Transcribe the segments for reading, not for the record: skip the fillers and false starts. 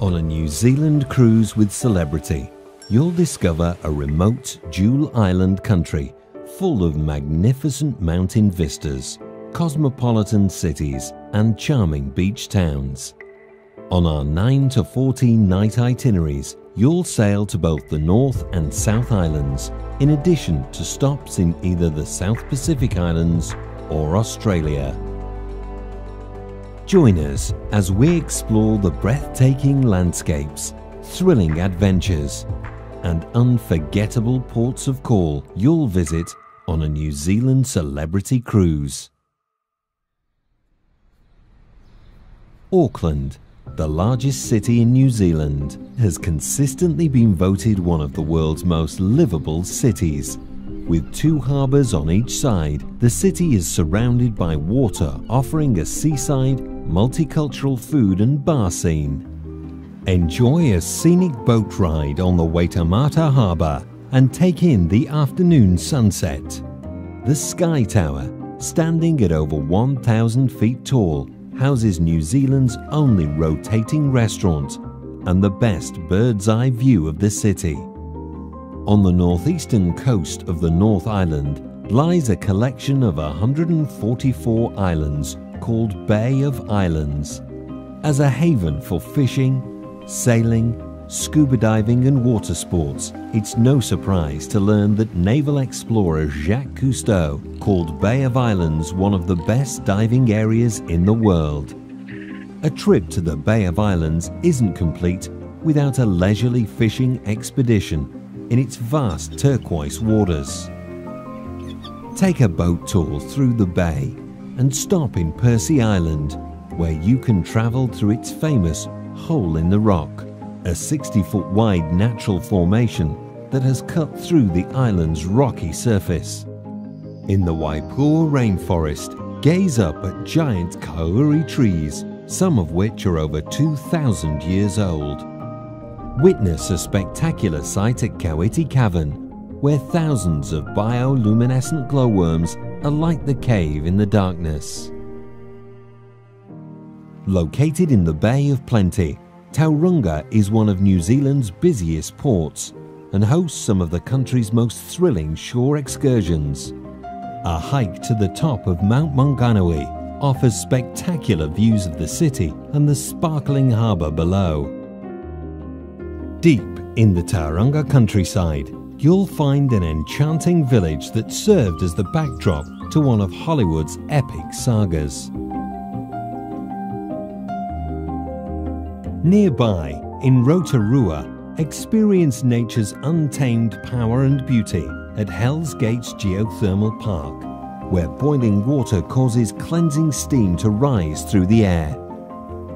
On a New Zealand cruise with celebrity, you'll discover a remote dual island country full of magnificent mountain vistas, cosmopolitan cities and charming beach towns. On our 9 to 14 night itineraries, you'll sail to both the North and South Islands, in addition to stops in either the South Pacific Islands or Australia. Join us as we explore the breathtaking landscapes, thrilling adventures, and unforgettable ports of call you'll visit on a New Zealand celebrity cruise. Auckland, the largest city in New Zealand, has consistently been voted one of the world's most livable cities. With 2 harbours on each side, the city is surrounded by water, offering a seaside, multicultural food and bar scene. Enjoy a scenic boat ride on the Waitemata Harbour and take in the afternoon sunset. The Sky Tower, standing at over 1,000 feet tall, houses New Zealand's only rotating restaurant and the best bird's eye view of the city. On the northeastern coast of the North Island lies a collection of 144 islands called Bay of Islands. As a haven for fishing, sailing, scuba diving and water sports, it's no surprise to learn that naval explorer Jacques Cousteau called Bay of Islands one of the best diving areas in the world. A trip to the Bay of Islands isn't complete without a leisurely fishing expedition in its vast turquoise waters. Take a boat tour through the bay and stop in Percy Island, where you can travel through its famous Hole in the Rock, a 60-foot wide natural formation that has cut through the island's rocky surface. In the Waipua rainforest, gaze up at giant kauri trees, some of which are over 2,000 years old. Witness a spectacular sight at Kawiti Cavern, where thousands of bioluminescent glowworms alight the cave in the darkness. Located in the Bay of Plenty, Tauranga is one of New Zealand's busiest ports and hosts some of the country's most thrilling shore excursions. A hike to the top of Mount Maunganui offers spectacular views of the city and the sparkling harbour below. Deep in the Tauranga countryside, you'll find an enchanting village that served as the backdrop to one of Hollywood's epic sagas. Nearby, in Rotorua, experience nature's untamed power and beauty at Hell's Gates Geothermal Park, where boiling water causes cleansing steam to rise through the air.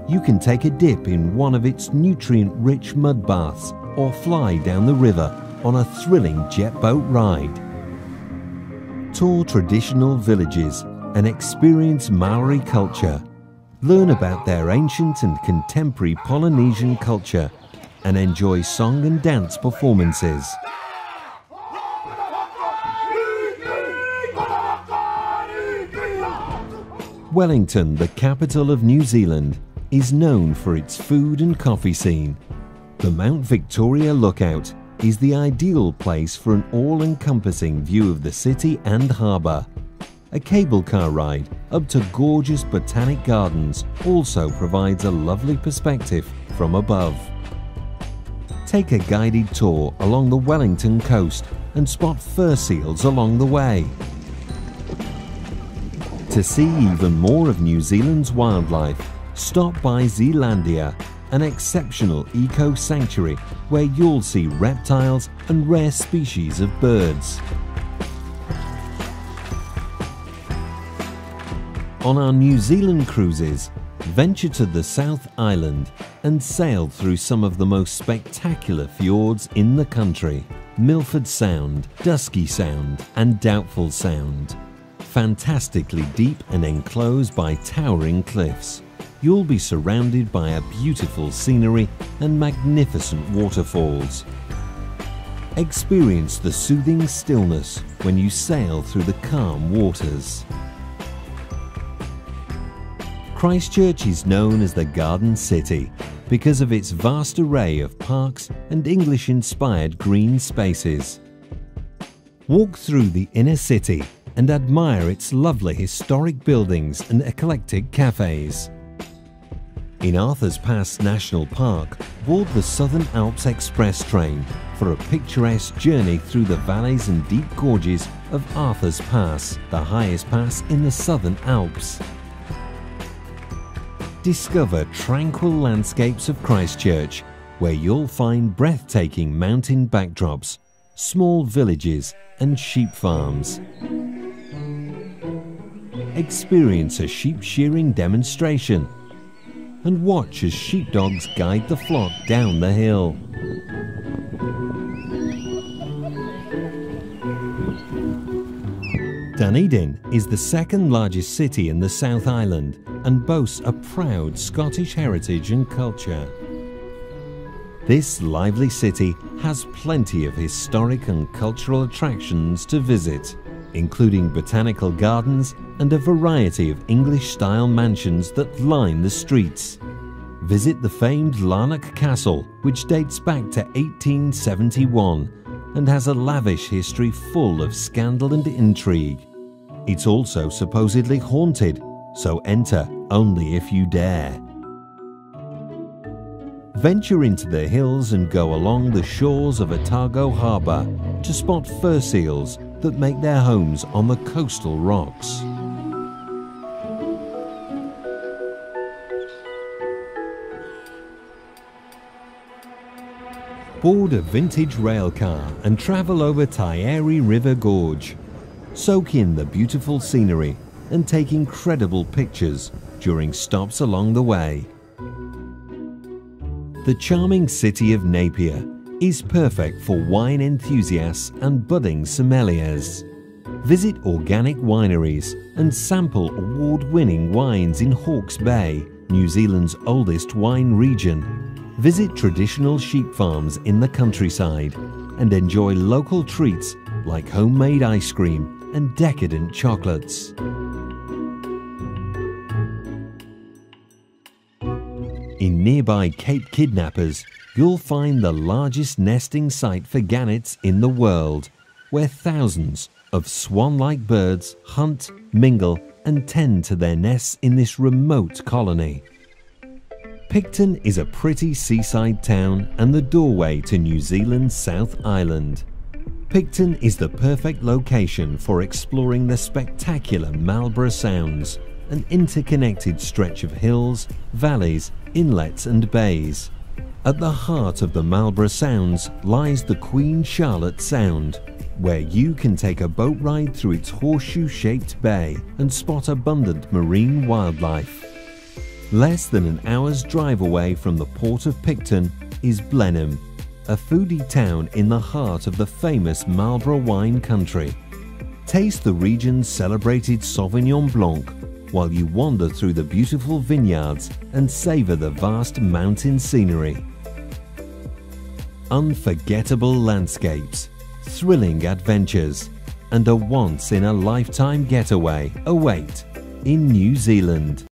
You can take a dip in one of its nutrient-rich mud baths or fly down the river on a thrilling jet boat ride. Tour traditional villages and experience Maori culture. Learn about their ancient and contemporary Polynesian culture and enjoy song and dance performances. Wellington, the capital of New Zealand, is known for its food and coffee scene. The Mount Victoria Lookout is the ideal place for an all-encompassing view of the city and harbour. A cable car ride up to gorgeous botanic gardens also provides a lovely perspective from above. Take a guided tour along the Wellington coast and spot fur seals along the way. To see even more of New Zealand's wildlife, stop by Zealandia, an exceptional eco-sanctuary where you'll see reptiles and rare species of birds. On our New Zealand cruises, venture to the South Island and sail through some of the most spectacular fjords in the country: Milford Sound, Dusky Sound and Doubtful Sound. Fantastically deep and enclosed by towering cliffs, you'll be surrounded by a beautiful scenery and magnificent waterfalls. Experience the soothing stillness when you sail through the calm waters. Christchurch is known as the Garden City, because of its vast array of parks and English-inspired green spaces. Walk through the inner city and admire its lovely historic buildings and eclectic cafes. In Arthur's Pass National Park, board the Southern Alps Express train for a picturesque journey through the valleys and deep gorges of Arthur's Pass, the highest pass in the Southern Alps. Discover tranquil landscapes of Christchurch, where you'll find breathtaking mountain backdrops, small villages and sheep farms. Experience a sheep shearing demonstration and watch as sheepdogs guide the flock down the hill. Dunedin is the second largest city in the South Island and boasts a proud Scottish heritage and culture. This lively city has plenty of historic and cultural attractions to visit, including botanical gardens and a variety of English-style mansions that line the streets. Visit the famed Larnock Castle, which dates back to 1871 and has a lavish history full of scandal and intrigue. It's also supposedly haunted, so enter only if you dare. Venture into the hills and go along the shores of Otago Harbour to spot fur seals that make their homes on the coastal rocks. Board a vintage railcar and travel over Tauranga River Gorge. Soak in the beautiful scenery and take incredible pictures during stops along the way. The charming city of Napier is perfect for wine enthusiasts and budding sommeliers. Visit organic wineries and sample award-winning wines in Hawke's Bay, New Zealand's oldest wine region. Visit traditional sheep farms in the countryside and enjoy local treats like homemade ice cream and decadent chocolates. In nearby Cape Kidnappers, you'll find the largest nesting site for gannets in the world, where thousands of swan-like birds hunt, mingle and tend to their nests in this remote colony. Picton is a pretty seaside town and the doorway to New Zealand's South Island. Picton is the perfect location for exploring the spectacular Marlborough Sounds, an interconnected stretch of hills, valleys, inlets and bays. At the heart of the Marlborough Sounds lies the Queen Charlotte Sound, where you can take a boat ride through its horseshoe-shaped bay and spot abundant marine wildlife. Less than an hour's drive away from the port of Picton is Blenheim, a foodie town in the heart of the famous Marlborough wine country. Taste the region's celebrated Sauvignon Blanc while you wander through the beautiful vineyards and savour the vast mountain scenery. Unforgettable landscapes, thrilling adventures, and a once-in-a-lifetime getaway await in New Zealand.